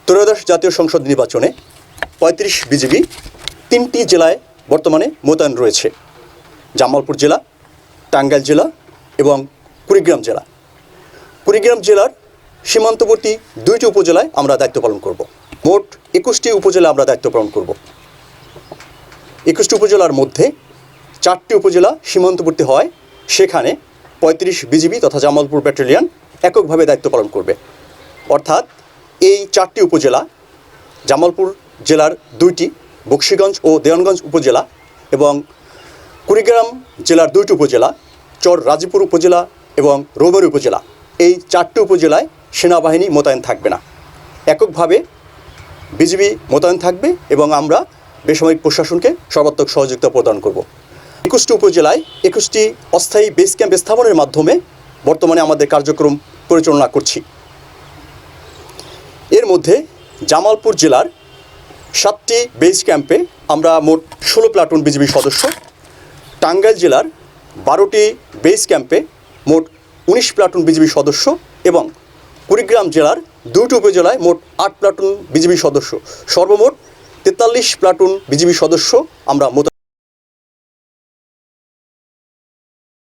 ত্রয়োদশ জাতীয় সংসদ নির্বাচনে ৩৫ বিজিবি ৩টি জেলায় বর্তমানে মোতায়েন রয়েছে। জামালপুর জেলা, টাঙ্গাইল জেলা এবং কুড়িগ্রাম জেলা। কুড়িগ্রাম জেলার সীমান্তবর্তী 2টি উপজেলায় আমরা দায়িত্ব পালন করব। মোট 21টি উপজেলা আমরা দায়িত্ব পালন করব। 21টি উপজেলার মধ্যে 4টি উপজেলা সীমান্তবর্তী হয়, সেখানে 35 বিজিবি তথা জামালপুর ব্যাটালিয়ন এককভাবে দায়িত্ব পালন করবে। অর্থাৎ এই 4টি উপজেলা, জামালপুর জেলার 2টি, বকশীগঞ্জ ও দেওয়ানগঞ্জ উপজেলা এবং কুড়িগ্রাম জেলার 2টি উপজেলা, চর রাজীপুর উপজেলা এবং রৌমারী উপজেলা, এই 4টি উপজেলায় সেনাবাহিনী মোতায়েন থাকবে না। এককভাবে বিজিবি মোতায়েন থাকবে এবং আমরা বেসামরিক প্রশাসনকে সর্বাত্মক সহযোগিতা প্রদান করব। 21টি উপজেলায় 21টি অস্থায়ী বেস ক্যাম্প স্থাপনের মাধ্যমে বর্তমানে আমাদের কার্যক্রম পরিচালনা করছি। এর মধ্যে জামালপুর জেলার 7টি বেস ক্যাম্পে আমরা মোট 16 প্লাটুন বিজিবি সদস্য, টাঙ্গাইল জেলার 12টি বেস ক্যাম্পে মোট 19 প্লাটুন বিজিবি সদস্য এবং কুড়িগ্রাম জেলার 2টি উপজেলায় মোট 8 প্লাটুন বিজিবি সদস্য, সর্বমোট 43 প্লাটুন বিজিবি সদস্য আমরা মোতায়েন